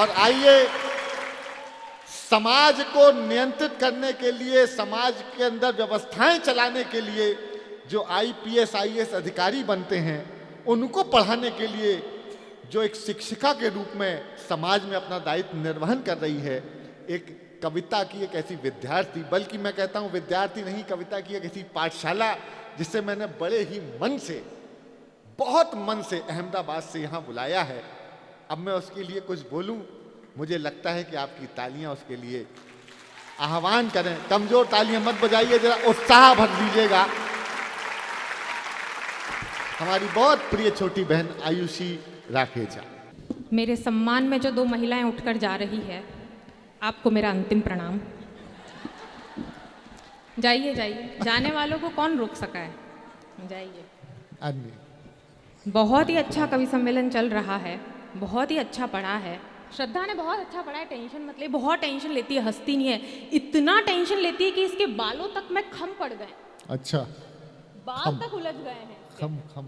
और आइए समाज को नियंत्रित करने के लिए, समाज के अंदर व्यवस्थाएं चलाने के लिए जो आईपीएस आईएएस अधिकारी बनते हैं, उनको पढ़ाने के लिए जो एक शिक्षिका के रूप में समाज में अपना दायित्व निर्वहन कर रही है, एक कविता की एक ऐसी विद्यार्थी, बल्कि मैं कहता हूँ विद्यार्थी नहीं, कविता की एक ऐसी पाठशाला जिसे मैंने बड़े ही मन से, बहुत मन से अहमदाबाद से यहाँ बुलाया है। अब मैं उसके लिए कुछ बोलूं, मुझे लगता है कि आपकी तालियां उसके लिए आह्वान करें। कमजोर तालियां मत बजाइए, जरा उत्साह भर दीजिएगा। हमारी बहुत प्रिय छोटी बहन आयुषी राखेजा। मेरे सम्मान में जो दो महिलाएं उठकर जा रही है, आपको मेरा अंतिम प्रणाम। जाइए जाइए, जाने वालों को कौन रोक सका है, जाइए। बहुत ही अच्छा कवि सम्मेलन चल रहा है, बहुत ही अच्छा पढ़ा है। श्रद्धा ने बहुत अच्छा पढ़ा है, टेंशन मत ले। बहुत टेंशन लेती है, हंसती नहीं है। इतना टेंशन लेती है कि इसके बालों तक में खम पड़ गए। अच्छा, बाल तक उलझ गए हैं। खम खम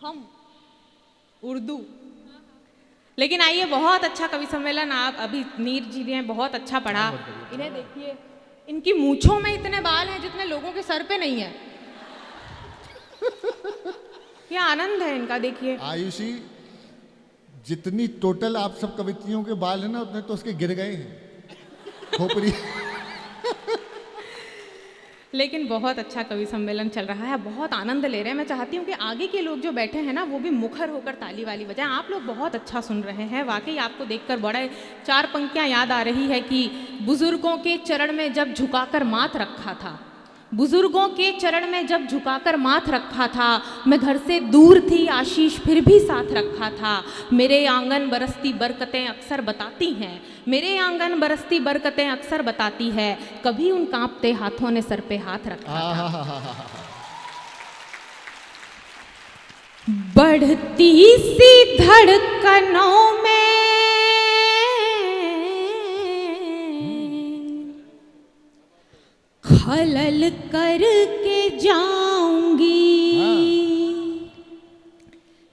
खम उर्दू। लेकिन आइए, बहुत अच्छा कवि सम्मेलन। आप अभी नीर जी ने बहुत अच्छा पढ़ा। इन्हें देखिए, इनकी मूंछों में इतने बाल हैं जितने लोगों के सर पे नहीं है। ये आनंद है इनका, देखिए। आयुषी, जितनी टोटल आप सब कवितियों के बाल हैं ना, उतने तो उसके गिर गए हैं खोपड़ी। लेकिन बहुत अच्छा कवि सम्मेलन चल रहा है, बहुत आनंद ले रहे हैं। मैं चाहती हूँ कि आगे के लोग जो बैठे हैं ना, वो भी मुखर होकर ताली वाली बजाएं। आप लोग बहुत अच्छा सुन रहे हैं, वाकई आपको देखकर बड़ा चार पंक्तियाँ याद आ रही है कि बुजुर्गों के चरण में जब झुकाकर माथ रखा था, बुजुर्गों के चरण में जब झुकाकर माथ रखा था, मैं घर से दूर थी आशीष फिर भी साथ रखा था। मेरे आंगन बरसती बरकतें अक्सर बताती हैं, मेरे आंगन बरसती बरकतें अक्सर बताती है, कभी उन कांपते हाथों ने सर पे हाथ रखा था। बढ़ती सी धड़कनों में खलल करके जाऊंगी।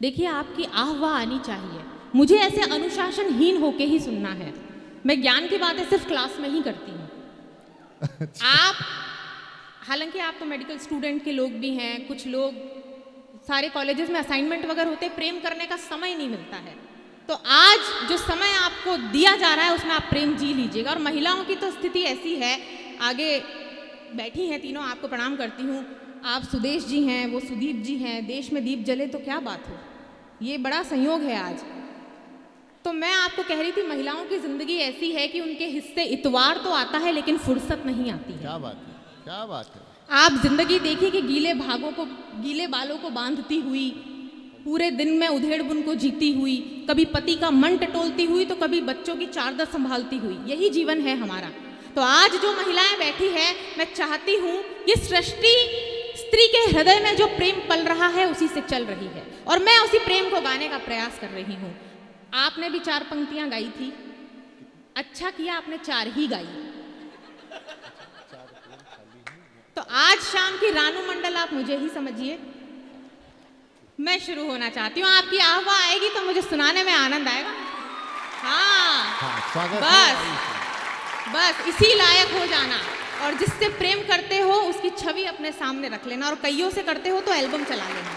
देखिए, आपकी आह्वा आनी चाहिए। मुझे ऐसे अनुशासनहीन होके ही सुनना है। मैं ज्ञान की बातें सिर्फ क्लास में ही करती हूँ। आप, हालांकि आप तो मेडिकल स्टूडेंट के लोग भी हैं, कुछ लोग सारे कॉलेजेस में असाइनमेंट वगैरह होते, प्रेम करने का समय नहीं मिलता है। तो आज जो समय आपको दिया जा रहा है उसमें आप प्रेम जी लीजिएगा। और महिलाओं की तो स्थिति ऐसी है, आगे बैठी हैं तीनों, आपको प्रणाम करती हूँ। आप सुदेश जी हैं, वो सुदीप जी हैं। देश में दीप जले तो क्या बात हो, ये बड़ा संयोग है आज। तो मैं आपको कह रही थी, महिलाओं की जिंदगी ऐसी है कि उनके हिस्से इतवार तो आता है लेकिन फुर्सत नहीं आती है। क्या बात है, क्या बात है। आप जिंदगी देखिए कि गीले बालों को बांधती हुई, पूरे दिन में उधेड़ बुन को जीती हुई, कभी पति का मन टटोलती हुई तो कभी बच्चों की चादर संभालती हुई, यही जीवन है हमारा। तो आज जो महिलाएं बैठी है, मैं चाहती हूँ ये सृष्टि स्त्री के हृदय में जो प्रेम पल रहा है उसी से चल रही है, और मैं उसी प्रेम को गाने का प्रयास कर रही हूँ। आपने भी 4 पंक्तियां गाई थी, अच्छा किया आपने 4 ही गाई। तो आज शाम की रानू मंडल आप मुझे ही समझिए। मैं शुरू होना चाहती हूँ, आपकी आह्वा आएगी तो मुझे सुनाने में आनंद आएगा। हाँ, बस इसी लायक हो जाना, और जिससे प्रेम करते हो उसकी छवि अपने सामने रख लेना, और कईयों से करते हो तो एल्बम चला लेना।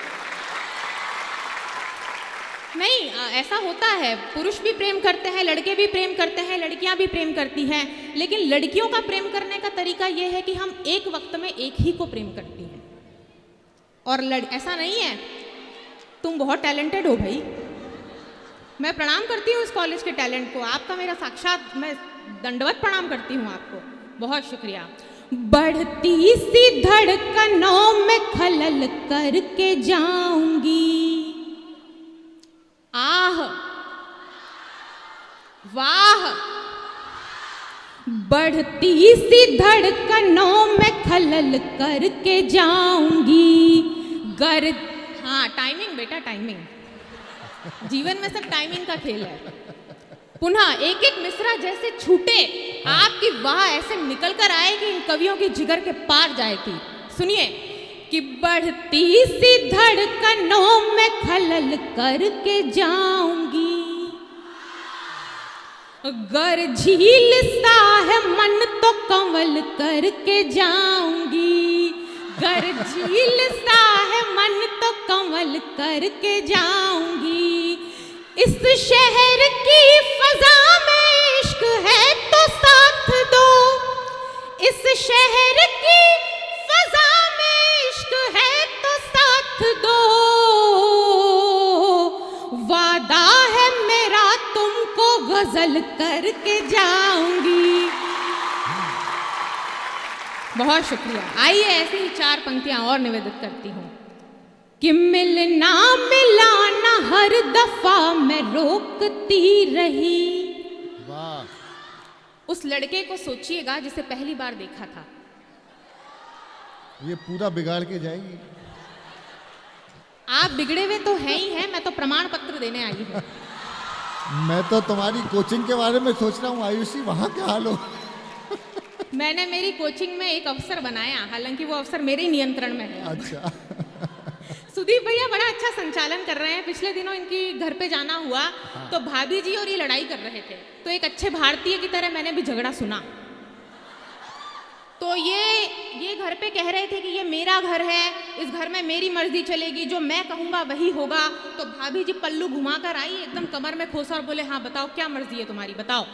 नहीं, ऐसा होता है, पुरुष भी प्रेम करते हैं, लड़के भी प्रेम करते हैं, लड़कियां भी प्रेम करती हैं, लेकिन लड़कियों का प्रेम करने का तरीका यह है कि हम एक वक्त में एक ही को प्रेम करती हैं। और ऐसा नहीं है, तुम बहुत टैलेंटेड हो भाई, मैं प्रणाम करती हूँ इस कॉलेज के टैलेंट को, आपका मेरा साक्षात, मैं दंडवत प्रणाम करती हूँ आपको, बहुत शुक्रिया। बढ़ती सी धड़कनों में खलल करके जाऊंगी, आह वाह। बढ़ती सी धड़कनों में खलल करके जाऊंगी, हाँ टाइमिंग बेटा, टाइमिंग। जीवन में सब टाइमिंग का खेल है। पुनः एक एक मिसरा जैसे छूटे, आपकी वाह ऐसे निकल कर आए कि इन कवियों के जिगर के पार जाएगी। सुनिए कि बढ़ती सी धड़कनों में खलल करके जाऊंगी, गर झील सा है मन तो कंवल करके जाऊंगी, गर झील सा है मन तो कंवल करके जाऊंगी। इस शहर की फजा में इश्क है तो साथ दो, इस शहर की फजा में इश्क है तो साथ दो। वादा है मेरा तुमको गजल करके जाऊंगी। बहुत शुक्रिया। आइए ऐसी ही 4 पंक्तियां और निवेदित करती हूँ कि मिलना मिलाना हर दफा मैं रोकती रही। वाह। उस लड़के को सोचिएगा जिसे पहली बार देखा था। ये पूरा बिगाड़ के जाएगी। आप बिगड़े हुए तो हैं ही हैं, मैं तो प्रमाण पत्र देने आई हूँ। मैं तो तुम्हारी कोचिंग के बारे में सोच रहा हूँ आयुषी, वहाँ क्या हाल हो? मैंने मेरी कोचिंग में एक अफसर बनाया, हालांकि वो अफसर मेरे नियंत्रण में है। अच्छा। सुदीप भैया बड़ा अच्छा संचालन कर रहे हैं। पिछले दिनों इनकी घर पे जाना हुआ तो भाभी जी और ये लड़ाई कर रहे थे, तो एक अच्छे भारतीय की तरह मैंने भी झगड़ा सुना। तो ये घर पे कह रहे थे कि ये मेरा घर है, इस घर में मेरी मर्जी चलेगी, जो मैं कहूँगा वही होगा। तो भाभी जी पल्लू घुमाकर आई, एकदम कमर में खोसा और बोले, हाँ बताओ क्या मर्जी है तुम्हारी, बताओ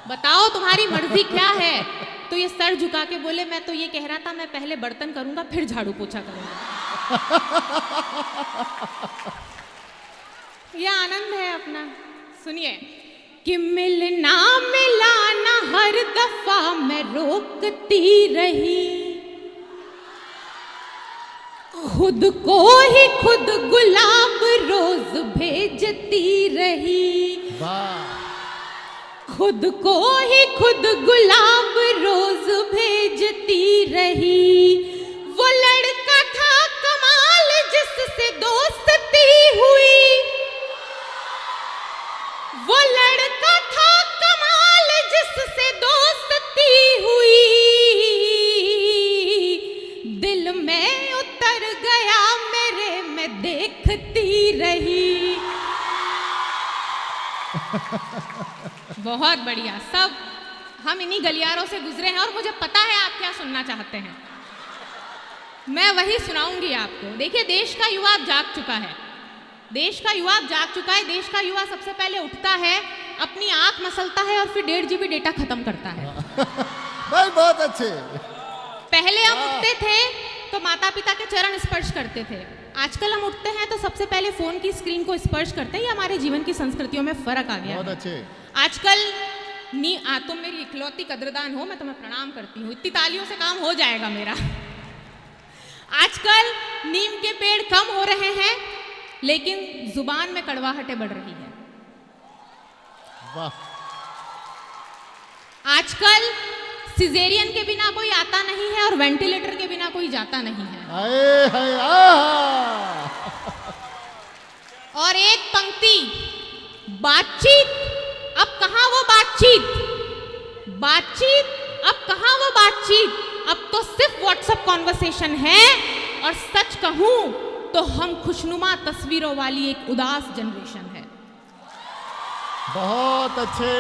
बताओ तुम्हारी मर्जी क्या है। तो ये सर झुका के बोले, मैं तो ये कह रहा था मैं पहले बर्तन करूंगा फिर झाड़ू पोछा करूंगा। ये आनंद है अपना। सुनिए कि मिलना मिलाना हर दफा मैं रोकती रही, खुद को ही खुद गुलाब रोज भेजती रही। वाह। खुद को ही खुद गुलाब रोज भेजती रही। वो लड़का था कमाल जिससे दोस्ती हुई, वो लड़का था कमाल जिससे दोस्ती हुई। दिल में उतर गया मेरे, मैं देखती रही। बहुत बढ़िया। सब हम इन्हीं गलियारों से गुजरे हैं और मुझे पता है आप क्या सुनना चाहते हैं, मैं वही सुनाऊंगी आपको। देखिए देश का युवा अब जाग चुका है, देश का युवा अब जाग चुका है। देश का युवा सबसे पहले उठता है, अपनी आंख मसलता है और फिर 1.5 GB डेटा खत्म करता है। भाई बहुत अच्छे। पहले हम उठते थे तो माता पिता के चरण स्पर्श करते थे, आजकल हम उठते हैं तो सबसे पहले फोन की स्क्रीन को स्पर्श करते हैं। ये हमारे जीवन की संस्कृतियों में फर्क आ गया। बहुत अच्छे। आजकल तुम मेरी इकलौती कद्रदान हो, मैं तुम्हें प्रणाम करती हूँ, इतनी तालियों से काम हो जाएगा मेरा। आजकल नीम के पेड़ कम हो रहे हैं लेकिन जुबान में कड़वाहटें बढ़ रही है। वाह। आजकल सिजेरियन के बिना कोई आता नहीं है और वेंटिलेटर के बिना कोई जाता नहीं है। हाय हाय आहा। और एक पंक्ति, बातचीत अब कहाँ वो बातचीत, बातचीत अब कहाँ वो बातचीत, अब तो सिर्फ व्हाट्सएप कॉन्वर्सेशन है। और सच कहूं तो हम खुशनुमा तस्वीरों वाली एक उदास जनरेशन है। बहुत अच्छे,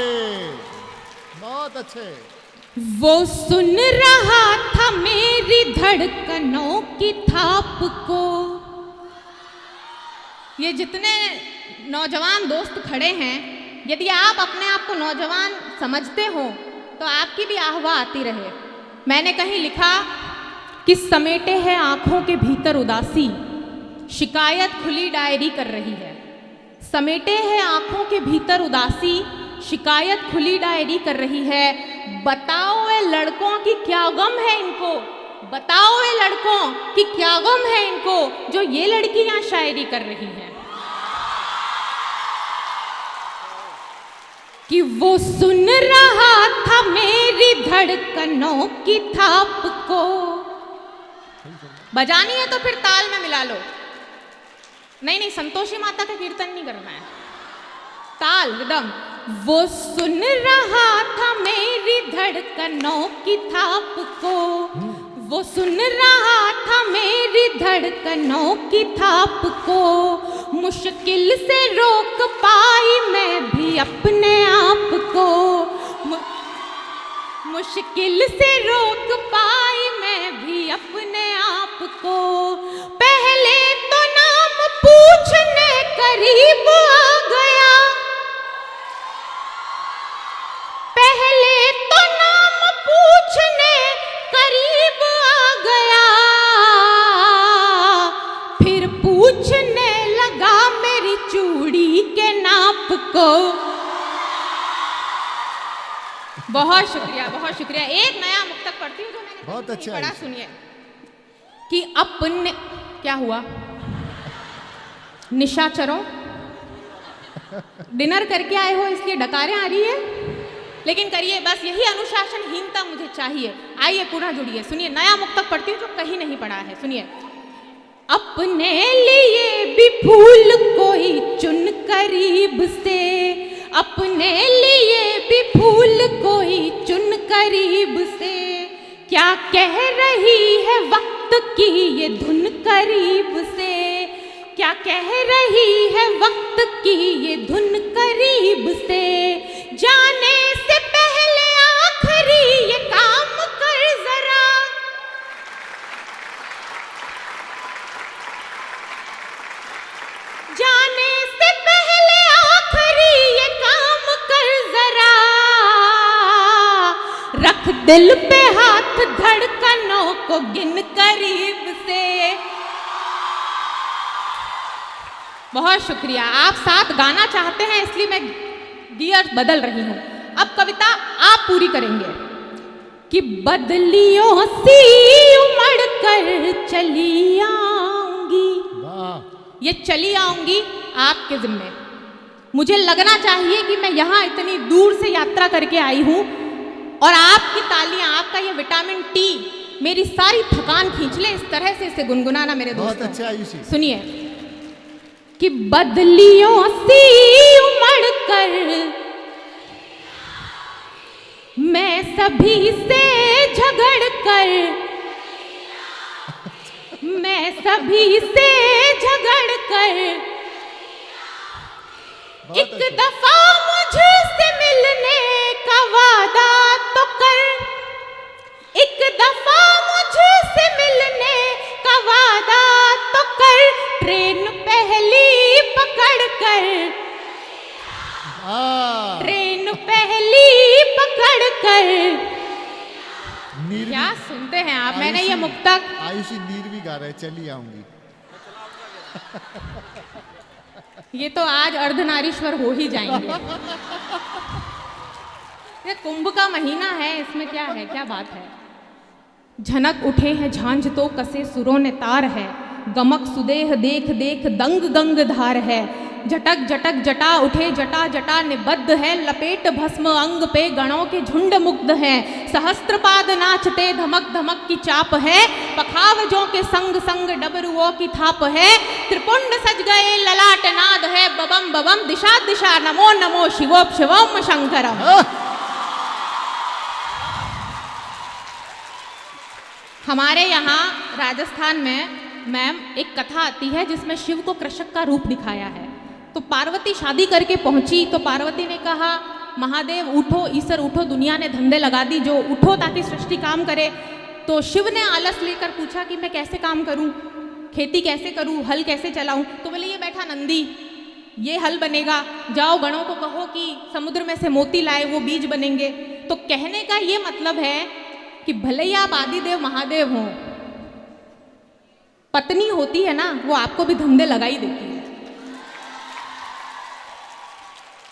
बहुत अच्छे। वो सुन रहा था मेरी धड़कनों की थाप को। ये जितने नौजवान दोस्त खड़े हैं, यदि आप अपने आप को नौजवान समझते हो तो आपकी भी आहवा आती रहे। मैंने कहीं लिखा कि समेटे है आंखों के भीतर उदासी, शिकायत खुली डायरी कर रही है। समेटे है आंखों के भीतर उदासी, शिकायत खुली डायरी कर रही है। बताओ ये लड़कों की क्या गम है इनको, बताओ ये लड़कों की क्या गम है इनको, जो ये लड़की यहाँ शायरी कर रही है। कि वो सुन रहा था मेरी धड़कनों की थाप को। बजानी है तो फिर ताल में मिला लो। नहीं, संतोषी माता का कीर्तन नहीं करना है, ताल रिदम। वो सुन रहा था मेरी धड़कनों की थाप को, वो सुन रहा था मेरी धड़कनों की थाप को। मुश्किल से रोक पाई मैं भी अपने आप को, मुश्किल से रोक पाई मैं भी अपने आप को। पहले तो नाम पूछने करीब आ गया, पहले तो नाम पूछने करीब आ गया, फिर पूछने लगा मेरी चूड़ी के नाप को। बहुत शुक्रिया, बहुत शुक्रिया। एक नया मुक्तक पढ़ती हूँ जो मैंने बहुत अच्छा पढ़ा, है। सुनिए कि अपने क्या हुआ, निशाचरों डिनर करके आए हो इसलिए डकारें आ रही है, लेकिन करिए, बस यही अनुशासनहीनता मुझे चाहिए। आइए पुनः जुड़िए, सुनिए नया मुक्तक पढ़ती हूँ जो कहीं नहीं पढ़ा है, सुनिए। अपने लिए भी फूल कोई चुन करीब से, अपने लिए भी फूल कोई चुन करीब से, क्या कह रही है वक्त की ये धुन करीब से, क्या कह रही है वक्त की ये धुन करीब से, जाने से पहले आखिरी ये काम कर जरा, जाने से पहले आखिरी ये काम कर जरा, रख दिल पे हाथ धड़कनों को गिन करीब से। बहुत शुक्रिया। आप साथ गाना चाहते हैं इसलिए मैं गियर बदल रही हूं। अब कविता आप पूरी करेंगे कि बदलियों सी उमड़ कर चली आऊंगी, ये चली आऊंगी आपके जिम्मे। मुझे लगना चाहिए कि मैं यहाँ इतनी दूर से यात्रा करके आई हूँ और आपकी तालियां, आपका ये विटामिन टी मेरी सारी थकान खींच ले, इस तरह से इसे गुनगुनाना मेरे दोस्तों। बहुत अच्छा आयुषी। सुनिए कि बदलियों सी उमड़ कर मैं सभी से झगड़ कर, मैं सभी से झगड़ कर, एक दफा मुझसे मिलने का वादा तो कर, एक दफा मुझसे मिलने का वादा तो कर, ट्रेन पहली पकड़ कर, ट्रेन पहली पकड़ कर। क्या सुनते हैं आप? मैंने ये मुक्तक आयुषी नीर भी गा रहे, चली आऊंगी। ये तो आज अर्धनारीश्वर हो ही जाएंगे। ये कुंभ का महीना है, इसमें क्या है, क्या बात है। झनक उठे हैं झांझ तो कसे सुरों ने तार है, गमक सुदेह देख देख दंग गंग धार है, जटक जटक जटा उठे जटा जटा निबद्ध है, लपेट भस्म अंग पे गणों के झुंड मुग्ध है, सहस्त्रपाद नाचते धमक धमक की चाप है, पखावजों के संग संग डबरुओं की थाप है, त्रिपुंड सज गए ललाट नाद है, बबम बबम दिशा दिशा नमो नमो शिवोप शिवोम शंकरम। हमारे यहाँ राजस्थान में मैम एक कथा आती है जिसमें शिव को कृषक का रूप दिखाया है। तो पार्वती शादी करके पहुंची तो पार्वती ने कहा महादेव उठो, ईश्वर उठो, दुनिया ने धंधे लगा दी, जो उठो ताकि सृष्टि काम करे। तो शिव ने आलस लेकर पूछा कि मैं कैसे काम करूं, खेती कैसे करूं, हल कैसे चलाऊं। तो बोले ये बैठा नंदी, ये हल बनेगा, जाओ गणों को कहो कि समुद्र में से मोती लाए, वो बीज बनेंगे। तो कहने का ये मतलब है कि भले ही आप आदिदेव महादेव हों, पत्नी होती है ना, वो आपको भी धंधे लगा ही देती है।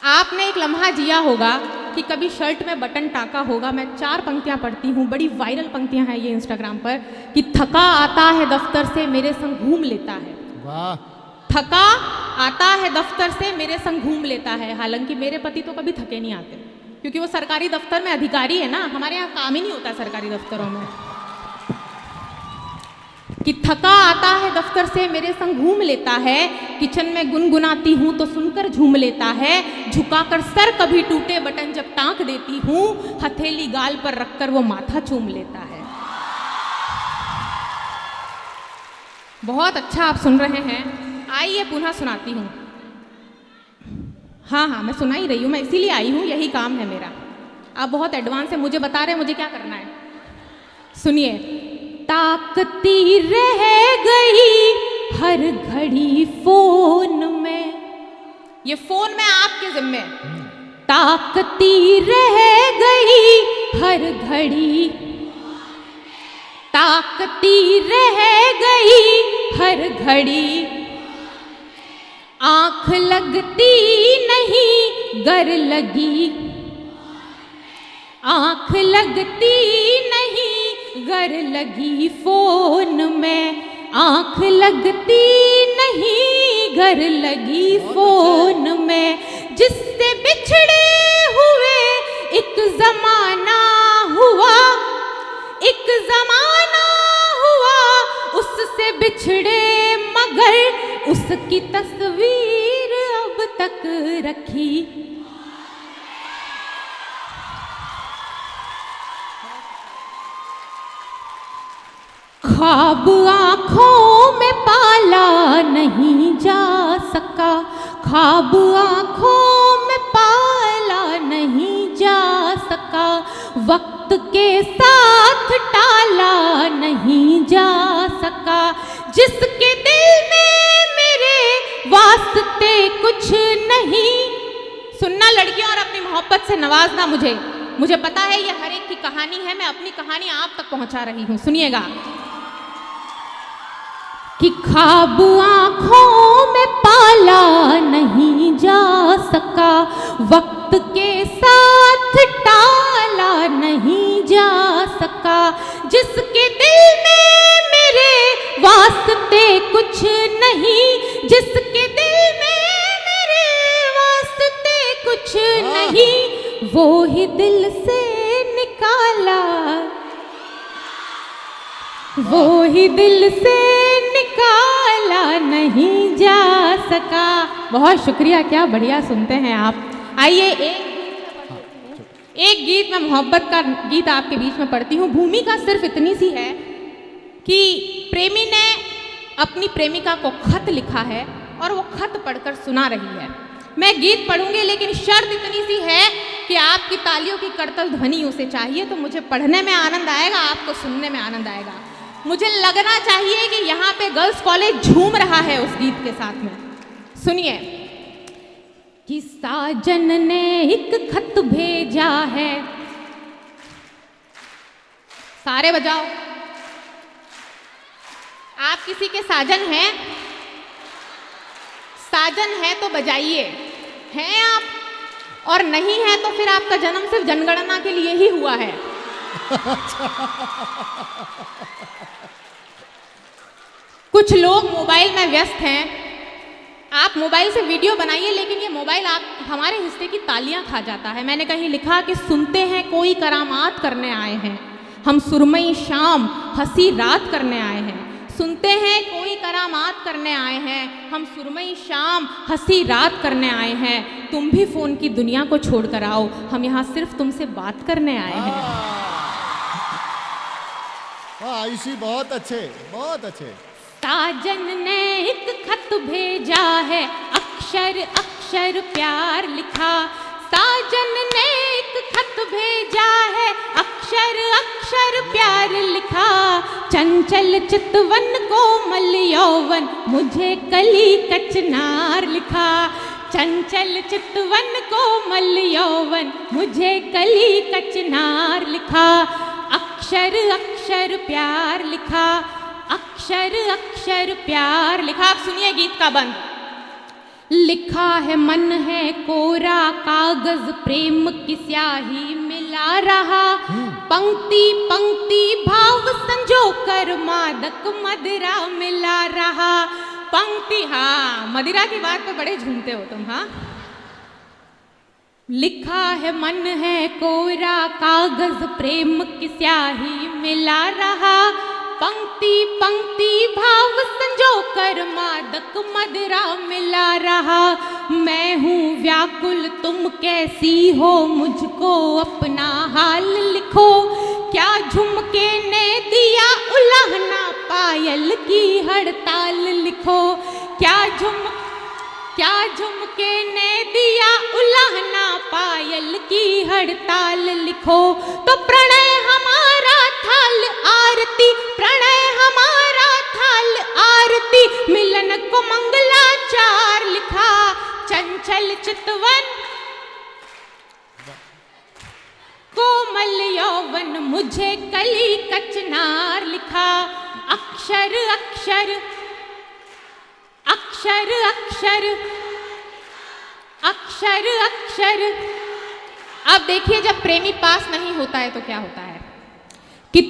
आपने एक लम्हा जिया होगा कि कभी शर्ट में बटन टाका होगा। मैं 4 पंक्तियां पढ़ती हूँ, बड़ी वायरल पंक्तियां हैं ये इंस्टाग्राम पर, कि थका आता है दफ्तर से मेरे संग घूम लेता है। वाह। थका आता है दफ्तर से मेरे संग घूम लेता है। हालांकि मेरे पति तो कभी थके नहीं आते, क्योंकि वो सरकारी दफ्तर में अधिकारी है ना, हमारे यहाँ काम ही नहीं होता सरकारी दफ्तरों में। कि थका आता है दफ्तर से मेरे संग घूम लेता है, किचन में गुनगुनाती हूँ तो सुनकर झूम लेता है, झुकाकर सर कभी टूटे बटन जब टांक देती हूँ, हथेली गाल पर रखकर वो माथा चूम लेता है। बहुत अच्छा आप सुन रहे हैं। आइए पुनः सुनाती हूँ। हाँ हाँ, मैं सुना ही रही हूँ, मैं इसीलिए आई हूँ, यही काम है मेरा। आप बहुत एडवांस है, मुझे बता रहे हैं मुझे क्या करना है। सुनिए। ताकती रह गई हर घड़ी फोन में, ये फोन में आपके जिम्मे। ताकती रह गई हर घड़ी, ताकती रह गई हर घड़ी, आंख लगती नहीं गर लगी, आंख लगती नहीं गर लगी फोन में, आंख लगती नहीं गर लगी फोन में, जिससे बिछड़े हुए एक जमाना हुआ, एक जमाना हुआ उससे बिछड़े, मगर उसकी तस्वीर अब तक रखी। ख्वाब आँखों में पाला नहीं जा सका, ख्वाब आँखों में पाला नहीं जा सका, वक्त के साथ टाला नहीं जा सका, जिसके दिल में मेरे वास्ते कुछ नहीं। सुनना लड़कियों और अपनी मोहब्बत से नवाजना मुझे पता है ये हर एक की कहानी है, मैं अपनी कहानी आप तक पहुंचा रही हूं, सुनिएगा। कि ख्वाब आँखों में पाला नहीं जा सका, वक्त के साथ टाला नहीं जा सका, जिसके दिल में मेरे वास्ते कुछ नहीं, जिसके दिल में मेरे वास्ते कुछ नहीं, वो ही दिल से निकाला, वो ही दिल से निकाला नहीं जा सका। बहुत शुक्रिया, क्या बढ़िया सुनते हैं आप। आइए एक गीत मैं मोहब्बत का गीत आपके बीच में पढ़ती हूँ। भूमिका सिर्फ इतनी सी है कि प्रेमी ने अपनी प्रेमिका को खत लिखा है और वो खत पढ़कर सुना रही है। मैं गीत पढ़ूंगी लेकिन शर्त इतनी सी है कि आपकी तालियों की करतल ध्वनि उसे चाहिए, तो मुझे पढ़ने में आनंद आएगा, आपको सुनने में आनंद आएगा। मुझे लगना चाहिए कि यहाँ पे गर्ल्स कॉलेज झूम रहा है उस गीत के साथ में। सुनिए। कि साजन ने एक खत भेजा है, सारे बजाओ। आप किसी के साजन हैं? साजन है तो बजाइए। हैं आप? और नहीं है तो फिर आपका जन्म सिर्फ जनगणना के लिए ही हुआ है। कुछ लोग मोबाइल में व्यस्त हैं। आप मोबाइल से वीडियो बनाइए, लेकिन ये मोबाइल आप हमारे हिस्से की तालियां खा जाता है। मैंने कहीं लिखा कि सुनते हैं कोई करामात करने आए हैं, हम सुरमई शाम हंसी रात करने आए हैं। सुनते हैं कोई करामात करने आए हैं, हम सुरमई शाम हंसी रात करने आए हैं। तुम भी फोन की दुनिया को छोड़कर आओ, हम यहाँ सिर्फ तुमसे बात करने आए हैं। आयुषी बहुत अच्छे, बहुत अच्छे। साजन ने एक खत भेजा है, अक्षर अक्षर प्यार लिखा। साजन ने एक खत भेजा है, अक्षर अक्षर प्यार लिखा। चंचल चितवन कोमल यौवन, मुझे कली कचनार लिखा। चंचल चितवन कोमल यौवन, मुझे कली कचनार लिखा। अक्षर अक्षर प्यार लिखा, अक्षर अक्षर प्यार लिखा। आप सुनिए गीत का बंद। लिखा है मन है कोरा कागज, प्रेम की स्याही मिला रहा। पंक्ति पंक्ति भाव संजो कर, मादक मदिरा मिला रहा। पंक्ति, हाँ मदिरा की बात पे बड़े झूमते हो तुम। हाँ, लिखा है मन है कोरा कागज, प्रेम की स्याही मिला रहा। पंक्ति पंक्ति भाव संजो कर, मादक मदिरा मिला रहा। मैं हूँ व्याकुल तुम कैसी हो, मुझको अपना हाल लिखो। क्या झुमके ने दिया उलाहना, पायल की हड़ताल लिखो। क्या झुमके ने दिया उलाहना, पायल की हड़ताल लिखो तो प्रणय हमारा थाल आरती, प्रणय हमारा थाल आरती, मिलन को मंगलाचार लिखा, चंचल चितवन कोमल यौवन मुझे कली कचनार लिखा, अक्षर अक्षर अक्षर अक्षर अक्षर अक्षर। अब देखिए जब प्रेमी पास नहीं होता है तो क्या होता है कि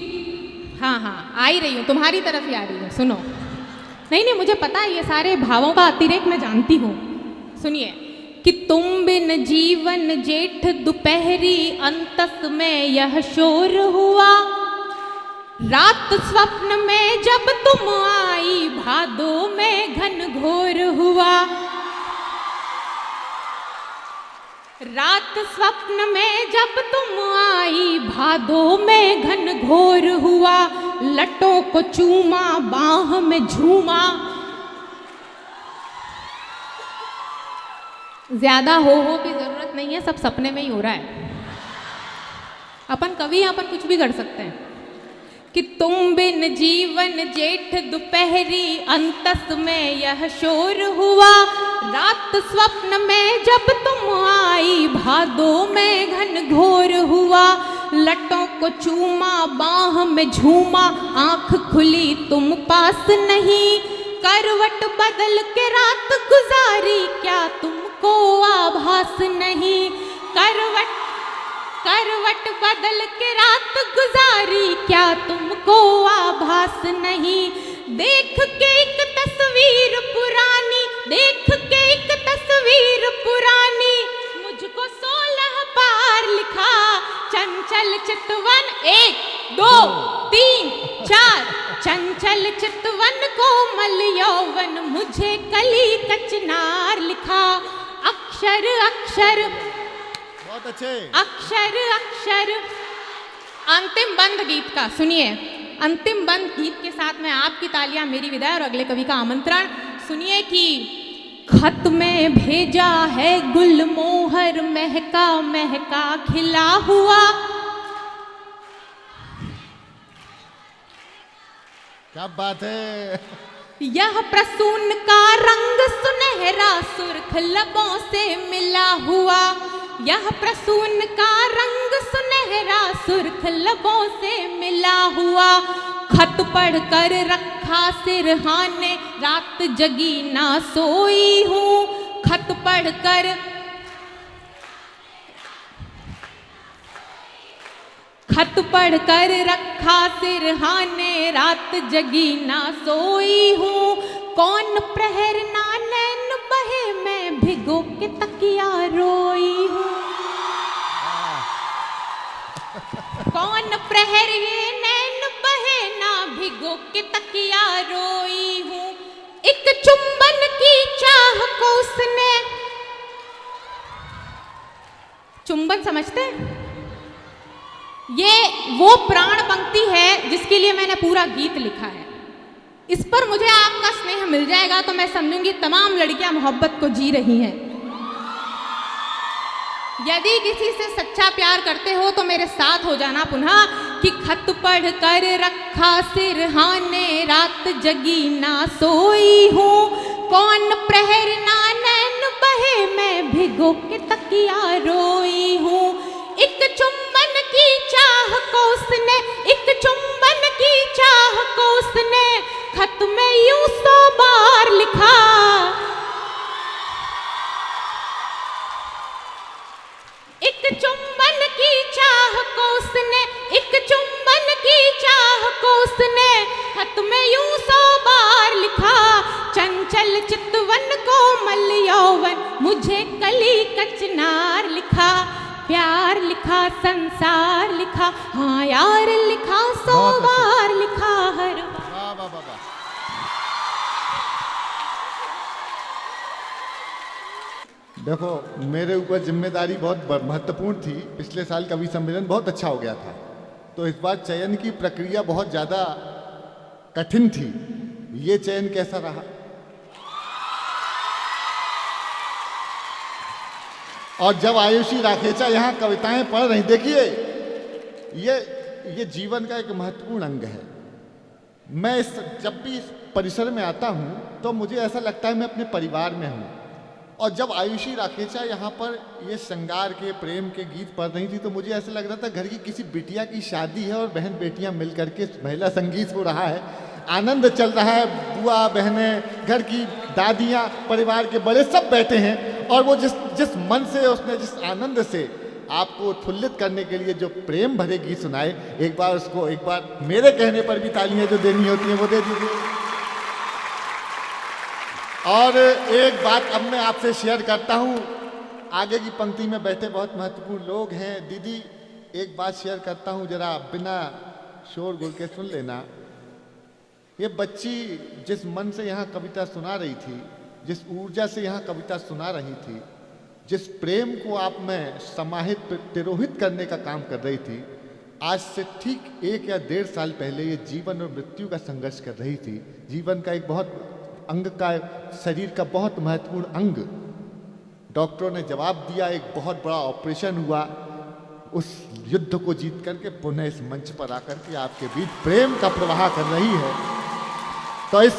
हाँ आ ही रही हूँ, तुम्हारी तरफ ही आ रही हूँ, सुनो। नहीं मुझे पता है ये सारे भावों का अतिरेक मैं जानती हूँ। सुनिए कि तुम बिन जीवन जेठ दोपहरी, अंतस में यह शोर हुआ, रात स्वप्न में जब तुम आई, भादो में घन घोर हुआ, रात स्वप्न में जब तुम आई, भादो में घन घोर हुआ, लटों को चूमा बाह में झूमा। ज्यादा हो की जरूरत नहीं है, सब सपने में ही हो रहा है। अपन कवि यहाँ पर कुछ भी कर सकते हैं कि तुम बिन जीवन जेठ दोपहरी, अंतस में यह शोर हुआ, रात स्वप्न में जब तुम आई, भादो में घन घोर हुआ, लटों को चूमा बाह में झूमा, आंख खुली तुम पास नहीं, करवट बदल के रात गुजारी, क्या तुमको आभास नहीं, करवट बदल के रात गुजारी, क्या तुमको आभास नहीं, देख के एक तस्वीर पुरानी, देख के एक तस्वीर पुरानी, मुझको 16 बार लिखा, चंचल चितवन 1 2 3 4, चंचल चितवन कोमल यौवन मुझे कली कचनार लिखा, अक्षर अक्षर बहुत अच्छे, अक्षर अक्षर। अंतिम बंद गीत का सुनिए, अंतिम बंद गीत के साथ में आपकी तालियां, मेरी विदाई और अगले कवि का आमंत्रण। सुनिए कि खत में भेजा है गुलमोहर, महका महका खिला हुआ, क्या बात है। यह प्रसून का रंग सुनहरा सुर्ख लबों से मिला हुआ, यह प्रसून का रंग सुनहरा सुर्ख लबों से मिला हुआ, खत पढ़ कर रखा सिरहाने, रात जगी ना सोई हूँ, खत पढ़ कर रखा सिरहाने, रात जगी ना सोई हूँ, कौन प्रहर ना नैन बहे, मैं भिगो के तकिया रोई हूँ, कौन प्रहर ये नैन बहे ना भिगो के तकिया रोई हूँ, एक चुंबन की चाह को उसने, चुंबन समझते हैं? ये वो प्राण पंक्ति है जिसके लिए मैंने पूरा गीत लिखा है। इस पर मुझे आपका स्नेह मिल जाएगा तो मैं समझूंगी तमाम लड़कियां मोहब्बत को जी रही हैं। यदि किसी से सच्चा प्यार करते हो तो मेरे साथ हो जाना पुनः कि खत पढ़ कर रखा सिरहाने, रात जगी ना सोई हूँ, कौन प्रहर ना नैन बहे, मैं भिगो के तकिया रोई हूँ, एक चुंबन की चाह को उसने, एक चुंबन की चाह को उसने, खत में यूं 100 बार लिखा, एक चुंबन की चाह को उसने, एक चुंबन की चाह को उसने, खत में यूं 100 बार लिखा, चंचल चितवन कोमल यौवन मुझे कली कचनार लिखा, प्यार लिखा संसार लिखा, हाँ यार लिखा 100 बार लिखा हर बार। वाह वाह वाह। देखो मेरे ऊपर जिम्मेदारी बहुत महत्वपूर्ण थी। पिछले साल कवि सम्मेलन बहुत अच्छा हो गया था, तो इस बार चयन की प्रक्रिया बहुत ज़्यादा कठिन थी। ये चयन कैसा रहा? और जब आयुषी राखेचा यहाँ कविताएं पढ़ रही, देखिए ये जीवन का एक महत्वपूर्ण अंग है। मैं जब भी इस परिसर में आता हूँ तो मुझे ऐसा लगता है मैं अपने परिवार में हूँ। और जब आयुषी राखेचा यहाँ पर ये श्रृंगार के प्रेम के गीत पढ़ रही थी तो मुझे ऐसा लग रहा था घर की किसी बिटिया की शादी है और बहन बेटियाँ मिल करके महिला संगीत हो रहा है, आनंद चल रहा है, बुआ बहनें, घर की दादियाँ, परिवार के बड़े सब बैठे हैं और वो जिस मन से उसने, जिस आनंद से आपको उत्फुल्लित करने के लिए जो प्रेम भरे गीत सुनाए, एक बार मेरे कहने पर भी तालियां जो देनी होती हैं वो दे दीजिए। और एक बात अब मैं आपसे शेयर करता हूँ, आगे की पंक्ति में बैठे बहुत महत्वपूर्ण लोग हैं। दीदी एक बात शेयर करता हूँ, जरा बिना शोर गुल के सुन लेना। ये बच्ची जिस मन से यहाँ कविता सुना रही थी, जिस ऊर्जा से यहाँ कविता सुना रही थी, जिस प्रेम को आप में समाहित तिरोहित करने का काम कर रही थी, आज से ठीक 1 या 1.5 साल पहले ये जीवन और मृत्यु का संघर्ष कर रही थी। जीवन का एक बहुत अंग का, शरीर का बहुत महत्वपूर्ण अंग, डॉक्टरों ने जवाब दिया, एक बहुत बड़ा ऑपरेशन हुआ, उस युद्ध को जीत करके पुनः इस मंच पर आकर के आपके बीच प्रेम का प्रवाह कर रही है। तो इस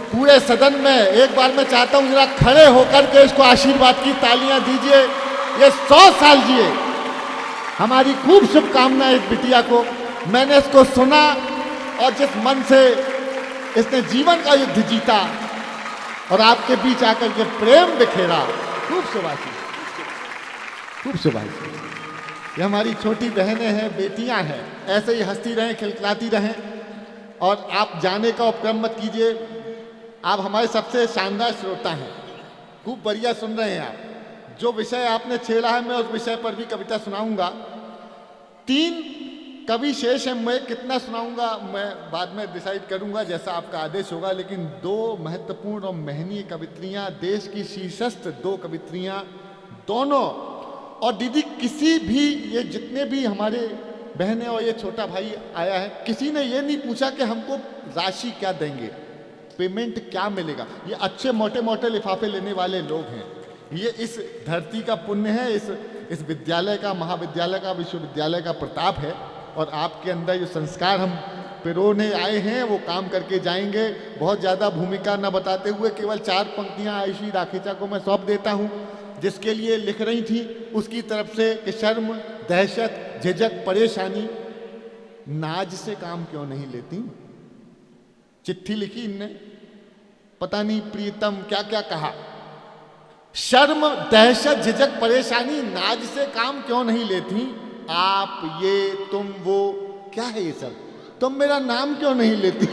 पूरे सदन में एक बार मैं चाहता हूं जरा खड़े होकर के इसको आशीर्वाद की तालियां दीजिए। ये 100 साल जिए, हमारी खूब शुभकामनाएं इस बिटिया को। मैंने इसको सुना और जिस मन से इसने जीवन का युद्ध जीता और आपके बीच आकर के प्रेम बिखेरा, खूब शुभाशीष, खूब शुभाशीष। ये हमारी छोटी बहनें हैं, बेटियां हैं, ऐसे ही हंसती रहें, खिलखिलाती रहें। और आप जाने का उपक्रम मत कीजिए, आप हमारे सबसे शानदार श्रोता हैं, खूब बढ़िया सुन रहे हैं आप। जो विषय आपने छेड़ा है मैं उस विषय पर भी कविता सुनाऊंगा। 3 कवि शेष हैं, मैं कितना सुनाऊंगा मैं बाद में डिसाइड करूंगा जैसा आपका आदेश होगा, लेकिन 2 महत्वपूर्ण और महनीय कवित्रियां, देश की शीर्षस्थ 2 कवित्रियां दोनों। और दीदी किसी भी, ये जितने भी हमारे बहनें और ये छोटा भाई आया है, किसी ने ये नहीं पूछा कि हमको राशि क्या देंगे, पेमेंट क्या मिलेगा। ये अच्छे मोटे मोटे लिफाफे लेने वाले लोग हैं। ये इस धरती का पुण्य है, इस विद्यालय का, महाविद्यालय का, विश्वविद्यालय का प्रताप है। और आपके अंदर जो संस्कार हम पिरोने आए हैं वो काम करके जाएंगे। बहुत ज़्यादा भूमिका न बताते हुए केवल 4 पंक्तियाँ आयुषी राखेचा को मैं सौंप देता हूँ, जिसके लिए लिख रही थी उसकी तरफ से कि शर्म, दहशत, झिझक, परेशानी, नाज से काम क्यों नहीं लेती। चिट्ठी लिखी इनने, पता नहीं प्रीतम क्या क्या कहा। शर्म, दहशत, झिझक, परेशानी, नाज से काम क्यों नहीं लेती आप, ये तुम वो, क्या है ये सब, तुम मेरा नाम क्यों नहीं लेती।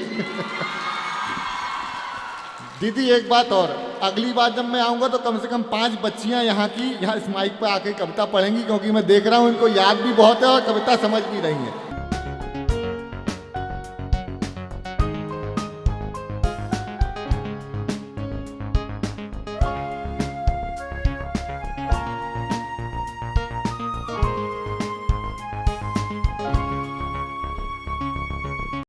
दीदी एक बात और, अगली बार जब मैं आऊंगा तो कम से कम 5 बच्चियां यहाँ की, यहाँ इस माइक पर आके कविता पढ़ेंगी, क्योंकि मैं देख रहा हूँ इनको याद भी बहुत है और कविता समझ भी रही है।